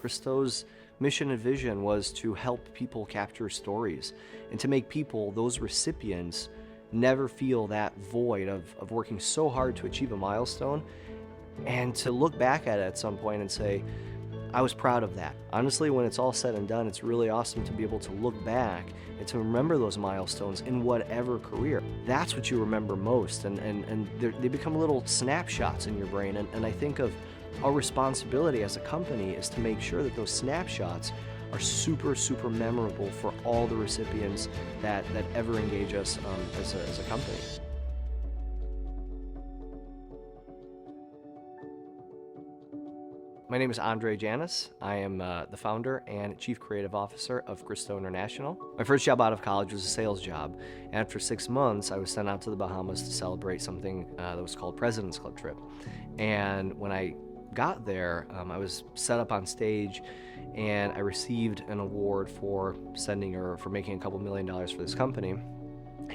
Cristaux' mission and vision was to help people capture stories and to make people, those recipients, never feel that void of working so hard to achieve a milestone and to look back at it at some point and say, I was proud of that. Honestly, when it's all said and done, it's really awesome to be able to look back and to remember those milestones in whatever career. That's what you remember most, and they become little snapshots in your brain. And I think of our responsibility as a company is to make sure that those snapshots are super, super memorable for all the recipients that ever engage us as a company. My name is Andre Janis. I am the founder and chief creative officer of Cristaux International. My first job out of college was a sales job. And after 6 months, I was sent out to the Bahamas to celebrate something that was called President's Club trip. And when I got there, I was set up on stage and I received an award for making a couple $1 million for this company.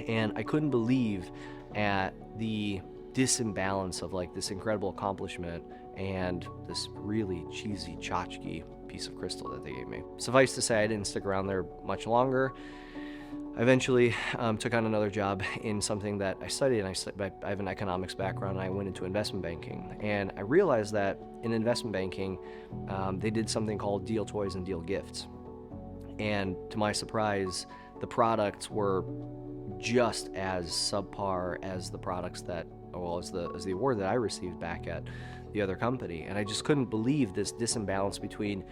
And I couldn't believe at the disimbalance of like this incredible accomplishment and this really cheesy tchotchke piece of crystal that they gave me. Suffice to say, I didn't stick around there much longer. I eventually took on another job in something that I studied, and I have an economics background, and I went into investment banking. And I realized that in investment banking, they did something called deal toys and deal gifts. And to my surprise, the products were just as subpar as the products as the award that I received back at the other company. And I just couldn't believe this disimbalance between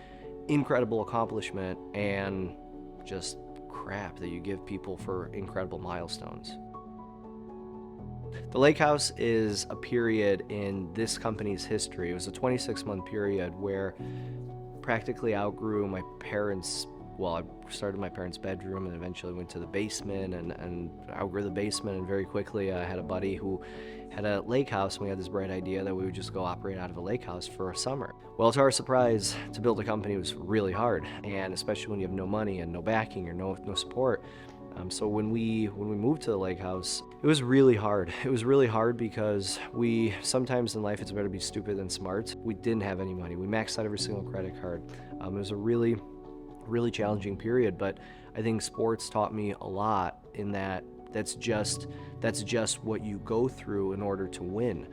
incredible accomplishment and just crap that you give people for incredible milestones. The Lake House is a period in this company's history. It was a 26-month period where practically outgrew my parents' I started in my parents' bedroom and eventually went to the basement and outgrew the basement, and very quickly I had a buddy who had a lake house, and we had this bright idea that we would just go operate out of a lake house for a summer. Well, to our surprise, to build a company was really hard, and especially when you have no money and no backing or no support. So when we moved to the lake house, it was really hard. It was really hard because sometimes in life it's better to be stupid than smart. We didn't have any money. We maxed out every single credit card. It was a really challenging period, but I think sports taught me a lot in that that's just what you go through in order to win.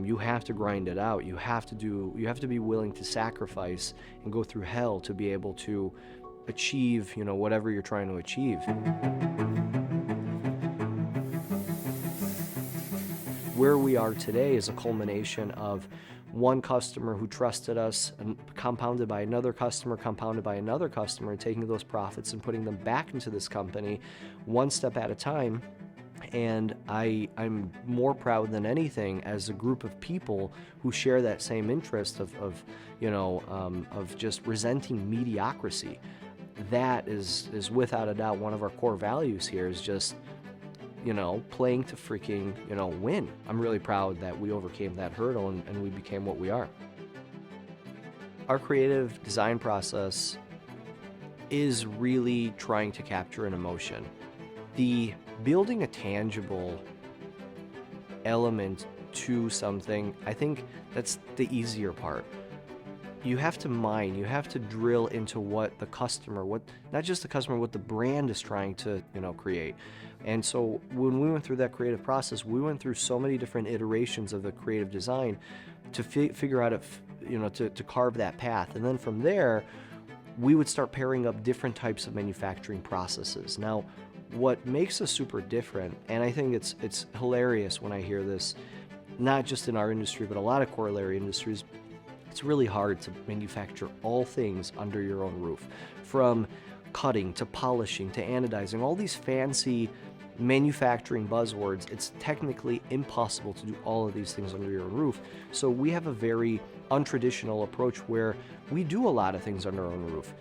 You have to grind it out. You have to be willing to sacrifice and go through hell to be able to achieve, whatever you're trying to achieve. Where we are today is a culmination of one customer who trusted us, and compounded by another customer, and taking those profits and putting them back into this company one step at a time. And I'm more proud than anything as a group of people who share that same interest of just resenting mediocrity. That is without a doubt one of our core values here, is just playing to freaking, win. I'm really proud that we overcame that hurdle and we became what we are. Our creative design process is really trying to capture an emotion. The building a tangible element to something, I think that's the easier part. You have to drill into what the customer, not just the customer, what the brand is trying to, create. And so when we went through that creative process, we went through so many different iterations of the creative design to figure out to carve that path. And then from there, we would start pairing up different types of manufacturing processes. Now, what makes us super different, and I think it's hilarious when I hear this, not just in our industry, but a lot of corollary industries, it's really hard to manufacture all things under your own roof. From cutting to polishing to anodizing, all these fancy manufacturing buzzwords, it's technically impossible to do all of these things under your own roof. So we have a very untraditional approach where we do a lot of things under our own roof.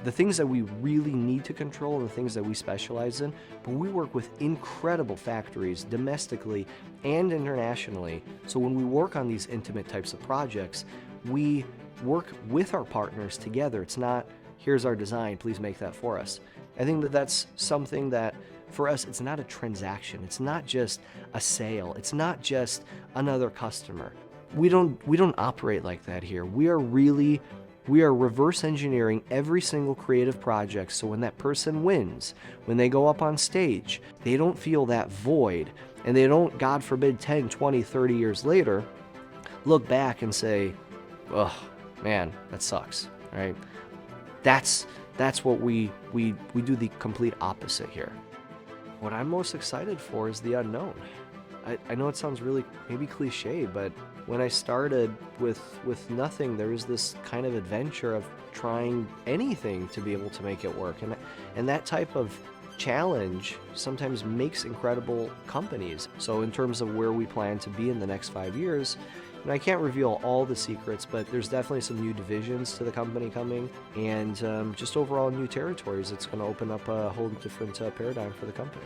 The things that we really need to control, the things that we specialize in, but we work with incredible factories domestically and internationally. So when we work on these intimate types of projects, we work with our partners together. It's not, here's our design, please make that for us. I think that that's something that for us, it's not a transaction. It's not just a sale. It's not just another customer. We don't operate like that here. We are really We are reverse engineering every single creative project, so when that person wins, when they go up on stage, they don't feel that void, and they don't, God forbid, 10, 20, 30 years later, look back and say, "Ugh, man, that sucks," right? That's what we do the complete opposite here. What I'm most excited for is the unknown. I know it sounds really maybe cliche, but when I started with nothing, there was this kind of adventure of trying anything to be able to make it work. And that type of challenge sometimes makes incredible companies. So in terms of where we plan to be in the next 5 years, and I can't reveal all the secrets, but there's definitely some new divisions to the company coming, and just overall new territories. It's going to open up a whole different paradigm for the company.